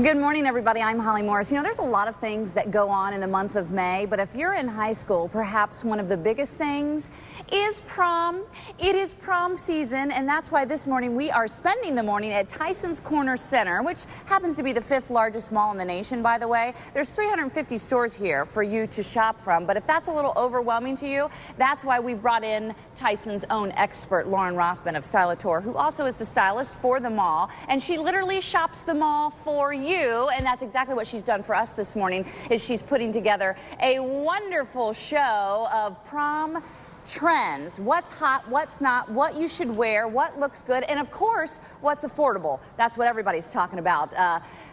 Good morning, everybody. I'm Holly Morris. You know, there's a lot of things that go on in the month of May, but if you're in high school, perhaps one of the biggest things is prom. It is prom season, and that's why this morning we are spending the morning at Tyson's Corner Center, which happens to be the 5th largest mall in the nation, by the way. There's 350 stores here for you to shop from, but if that's a little overwhelming to you, that's why we brought in Tyson's own expert, Lauren Rothman of Stylator, who also is the stylist for the mall, and she literally shops the mall for you, and that's exactly what she's done for us this morning, is she's putting together a wonderful show of prom trends. What's hot, what's not, what you should wear, what looks good, and of course, what's affordable. That's what everybody's talking about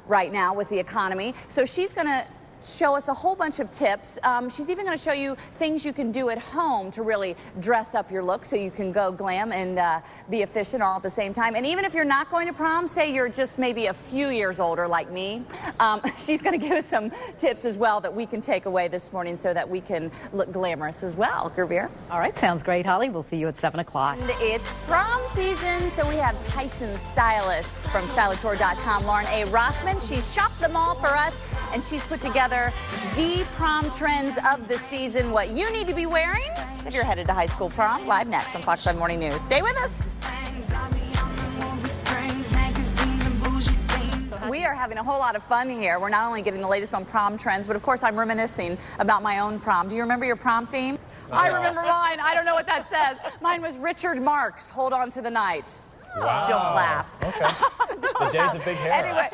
right now with the economy. So she's going to show us a whole bunch of tips. She's even going to show you things you can do at home to really dress up your look so you can go glam and be efficient all at the same time. And even if you're not going to prom, say you're just maybe a few years older like me, she's going to give us some tips as well that we can take away this morning so that we can look glamorous as well. Gervier? All right, sounds great, Holly. We'll see you at 7 o'clock. And it's prom season, so we have Tyson's stylist from Stylator.com, Lauren A. Rothman. She's shopped them all for us, and she's put together the prom trends of the season, what you need to be wearing if you're headed to high school prom. Live next on Fox 5 Morning News. Stay with us. We are having a whole lot of fun here. We're not only getting the latest on prom trends, but of course I'm reminiscing about my own prom. Do you remember your prom theme? I remember mine. I don't know what that says. Mine was Richard Marx, Hold On to the Night. Wow. Don't laugh. Okay. The days of big hair. Anyway,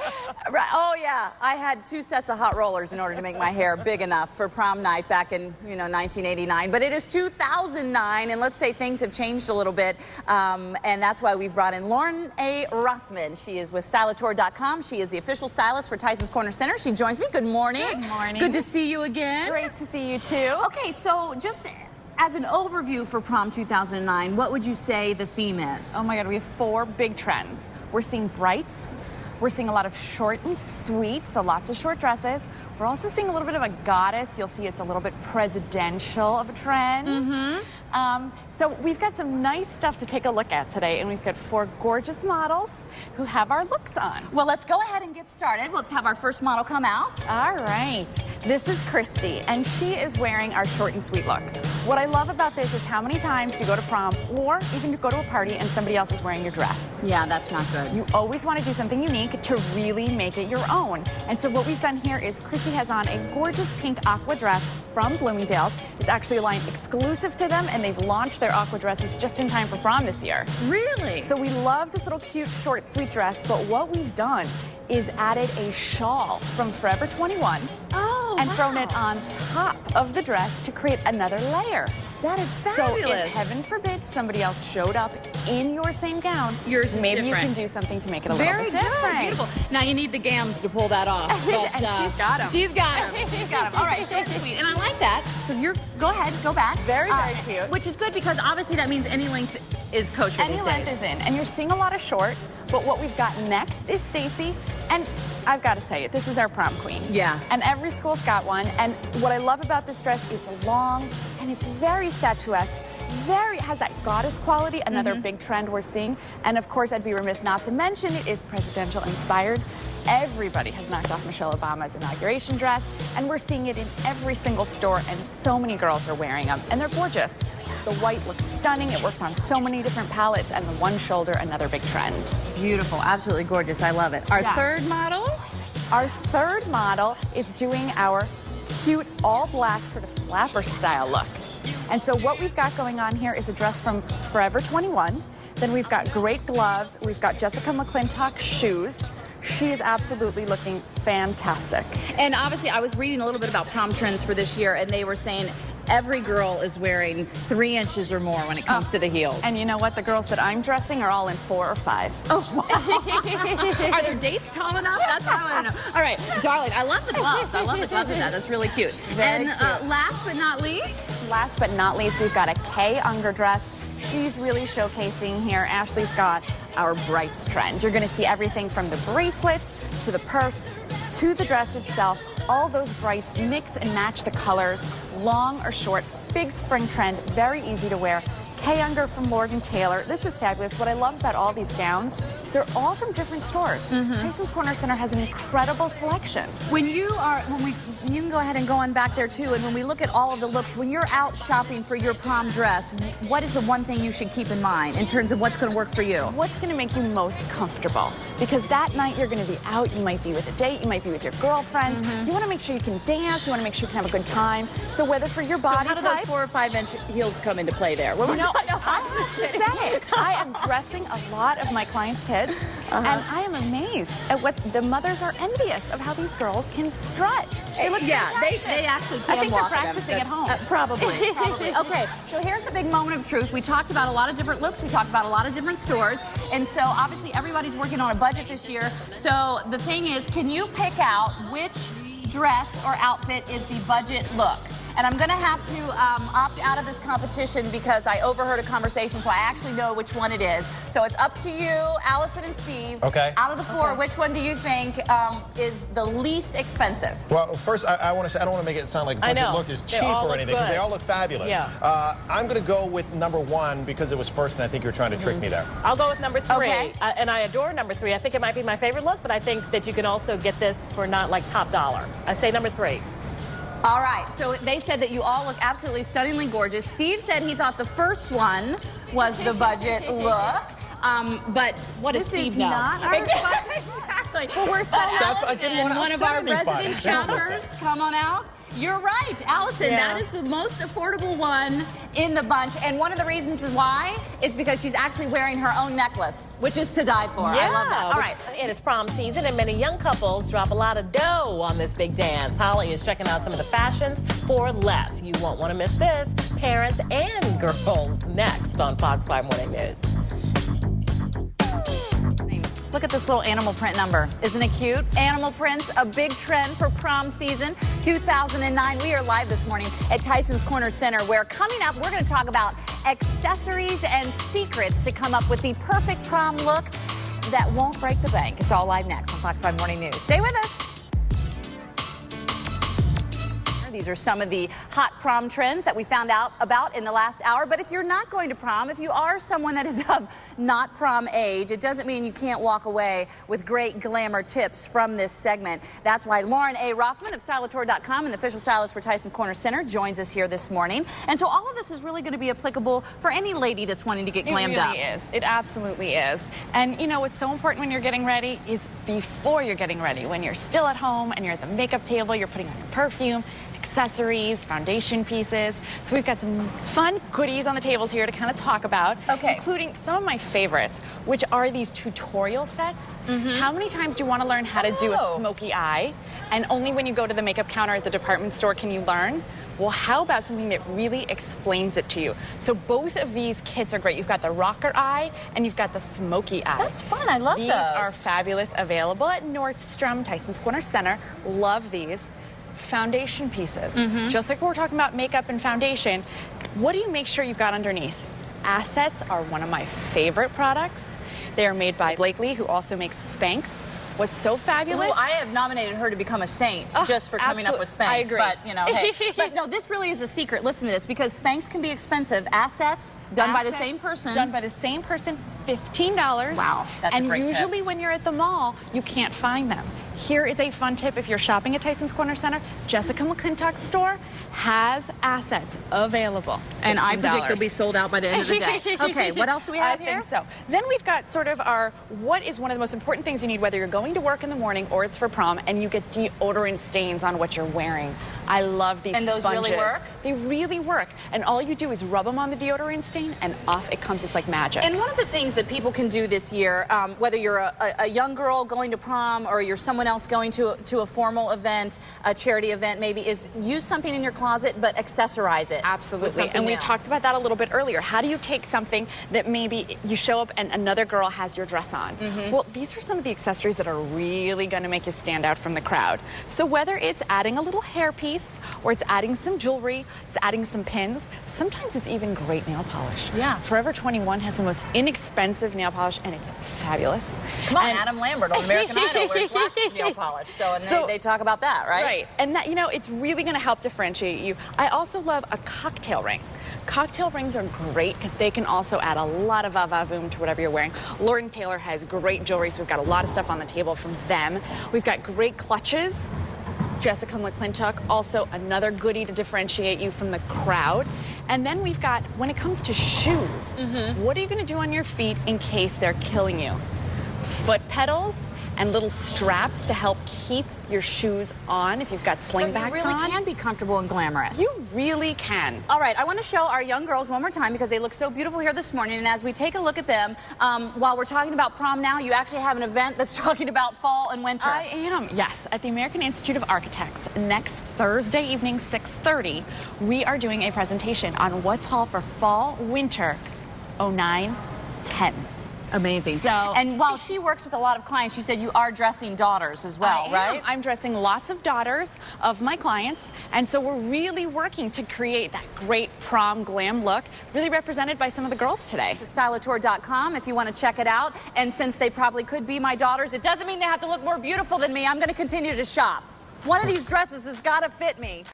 oh yeah, I had 2 sets of hot rollers in order to make my hair big enough for prom night back in, 1989. But it is 2009, and let's say things have changed a little bit, and that's why we brought in Lauren A. Rothman. She is with Stylator.com. She is the official stylist for Tyson's Corner Center. She joins me. Good morning. Good morning. Good to see you again. Great to see you too. Okay, so just as an overview for prom 2009, what would you say the theme is? Oh my God, we have 4 big trends. We're seeing brights. We're seeing a lot of short and sweet, so lots of short dresses. We're also seeing a little bit of a goddess. You'll see it's a little bit presidential of a trend. So we've got some nice stuff to take a look at today, and we've got 4 gorgeous models who have our looks on. Well, let's go ahead and get started. Let's have our first model come out. All right. This is Christy, and she is wearing our short and sweet look. What I love about this is how many times do you go to prom or even to go to a party and somebody else is wearing your dress? Yeah, that's not good. You always want to do something unique to really make it your own. And so what we've done here is Christy has on a gorgeous pink aqua dress from Bloomingdale's. It's actually a line exclusive to them, and they've launched their aqua dresses just in time for prom this year. Really? So we love this little cute short sweet dress, but what we've done is added a shawl from Forever 21 and thrown it on top of the dress to create another layer. That is fabulous. So if heaven forbid somebody else showed up in your same gown, yours is maybe different. You can do something to make it a little bit different. Very good, beautiful. Now you need the gams to pull that off. But, and she's got them. She's got them. She's got them. All right, short and sweet, and I like that. So go ahead, go back. Very, very cute. Which is good because obviously that means any length is kosher Any these length days. is in, and you're seeing a lot of short. But what we've got next is Stacy, and I've got to say it, this is our prom queen. Yes. And every school's got one. And what I love about this dress, it's long and it's very statuesque. It has that goddess quality, another big trend we're seeing. And of course, I'd be remiss not to mention it is presidential inspired. Everybody has knocked off Michelle Obama's inauguration dress, and we're seeing it in every single store, and so many girls are wearing them, and they're gorgeous. The white looks stunning. It works on so many different palettes, and the one shoulder, another big trend. Beautiful, absolutely gorgeous. I love it. Our third model? Our third model is doing our cute all black sort of flapper style look. And so what we've got going on here is a dress from Forever 21. Then we've got great gloves. We've got Jessica McClintock shoes. She is absolutely looking fantastic. And obviously, I was reading a little bit about prom trends for this year, and they were saying every girl is wearing 3 inches or more when it comes to the heels. And you know what? The girls that I'm dressing are all in 4 or 5. Oh, wow. Are their dates tall enough? That's what I want to know. All right, darling, I love the gloves. I love the gloves with that. That's really cute. Very and cute. Last but not least? Last but not least, we've got a Kay Unger dress. She's really showcasing here. Ashley's got our brights trend. You're going to see everything from the bracelets to the purse to the dress itself. All those brights mix and match the colors, long or short. Big spring trend, very easy to wear. Kay Unger from Lord & Taylor. This is fabulous. What I love about all these gowns is they're all from different stores. Tyson's Corner Center has an incredible selection. You can go ahead and go on back there too, and when we look at all of the looks, when you're out shopping for your prom dress, what is the one thing you should keep in mind in terms of what's going to work for you? What's going to make you most comfortable? Because that night you're going to be out, you might be with a date, you might be with your girlfriends. You want to make sure you can dance, you want to make sure you can have a good time. So whether for your body how do type, those 4 or 5 inch heels come into play there? I have to say, I am dressing a lot of my clients' kids, and I am amazed at what the mothers are envious of how these girls can strut. They look fantastic. They actually can I think walk they're practicing at home. Probably. Okay, so here's the big moment of truth. We talked about a lot of different looks. We talked about a lot of different stores. And so obviously everybody's working on a budget this year. So the thing is, can you pick out which dress or outfit is the budget look? And I'm going to have to opt out of this competition because I overheard a conversation, so I actually know which one it is. So it's up to you, Allison and Steve. Okay. Out of the 4, which one do you think is the least expensive? Well, first, I want to say, I don't want to make it sound like a budget look is cheap or anything, because they all look fabulous. Yeah. I'm going to go with number 1 because it was first, and I think you're trying to trick me there. I'll go with number 3. Okay. And I adore number 3. I think it might be my favorite look, but I think that you can also get this for not like top dollar. I say number 3. All right, so they said that you all look absolutely stunningly gorgeous. Steve said he thought the first one was the budget look. But what does Steve know? Not our budget. Exactly. But we're so I didn't want to one of our resident shoppers, come on out. You're right, Allison. Yeah. That is the most affordable one in the bunch. And one of the reasons is why is because she's actually wearing her own necklace, which is to die for. I love that. All right. And it's prom season, and many young couples drop a lot of dough on this big dance. Holly is checking out some of the fashions for less. You won't want to miss this. Parents and girls next on Fox 5 Morning News. Look at this little animal print number. Isn't it cute? Animal prints, a big trend for prom season 2009. We are live this morning at Tyson's Corner Center, where coming up, we're going to talk about accessories and secrets to come up with the perfect prom look that won't break the bank. It's all live next on Fox 5 Morning News. Stay with us. These are some of the hot prom trends that we found out about in the last hour. But if you're not going to prom, if you are someone that is of not prom age, it doesn't mean you can't walk away with great glamour tips from this segment. That's why Lauren A. Rothman of Stylator.com and the official stylist for Tyson's Corner Center joins us here this morning. And so all of this is really going to be applicable for any lady that's wanting to get glammed up. It really is. It absolutely is. And you know what's so important when you're getting ready is before you're getting ready. When you're still at home and you're at the makeup table, you're putting on your perfume, accessories, foundation pieces. So we've got some fun goodies on the tables here to kind of talk about, including some of my favorites, which are these tutorial sets. How many times do you want to learn how to do a smoky eye? And only when you go to the makeup counter at the department store can you learn? Well, how about something that really explains it to you? So both of these kits are great. You've got the rocker eye and you've got the smoky eye. That's fun. I love those. These are fabulous. Available at Nordstrom, Tyson's Corner Center. Love these. Foundation pieces. Just like we're talking about makeup and foundation, what do you make sure you've got underneath? Assets are one of my favorite products. They are made by Blakely, who also makes Spanx. What's so fabulous? Well, I have nominated her to become a saint just for coming up with Spanx. I agree. But, you know, hey. But no, this really is a secret. Listen to this, because Spanx can be expensive. Assets done by the same person. Done by the same person, $15. Wow, that's a great tip. And usually when you're at the mall, you can't find them. Here is a fun tip. If you're shopping at Tyson's Corner Center, Jessica McClintock's store has assets available. And I predict they'll be sold out by the end of the day. Okay, what else do we have here? I think so. Then we've got sort of our, what is one of the most important things you need, whether you're going to work in the morning or it's for prom, and you get deodorant stains on what you're wearing. I love these sponges. And those really work? They really work. And all you do is rub them on the deodorant stain, and off it comes. It's like magic. And one of the things that people can do this year, whether you're a young girl going to prom or you're someone else going to a formal event, a charity event maybe, is use something in your closet but accessorize it. Absolutely. And we talked about that a little bit earlier. How do you take something that maybe you show up and another girl has your dress on? Well, these are some of the accessories that are really going to make you stand out from the crowd. So whether it's adding a little hairpiece or it's adding some jewelry, it's adding some pins, sometimes it's even great nail polish. Yeah. Forever 21 has the most inexpensive nail polish, and it's fabulous. Come on, Adam Lambert on American Idol wears plastic nail polish. So they talk about that, right? Right. And that, you know, it's really going to help differentiate you. I also love a cocktail ring. Cocktail rings are great because they can also add a lot of va-va-voom to whatever you're wearing. Lord & Taylor has great jewelry, so we've got a lot of stuff on the table from them. We've got great clutches. Jessica McClintock, also another goodie to differentiate you from the crowd. And then we've got, when it comes to shoes, what are you going to do on your feet in case they're killing you? Foot pedals and little straps to help keep your shoes on if you've got slingbacks on. So you really can be comfortable and glamorous. You really can. All right, I want to show our young girls one more time because they look so beautiful here this morning. And as we take a look at them, while we're talking about prom now, you actually have an event that's talking about fall and winter. I am, yes. At the American Institute of Architects, next Thursday evening, 6:30, we are doing a presentation on what's all for fall, winter, 09, 10. Amazing. So, and while she works with a lot of clients, you said you are dressing daughters as well, right? I'm dressing lots of daughters of my clients, and so we're really working to create that great prom glam look, really represented by some of the girls today. Styleatour.com if you want to check it out. And since they probably could be my daughters, it doesn't mean they have to look more beautiful than me. I'm going to continue to shop. One of these dresses has got to fit me.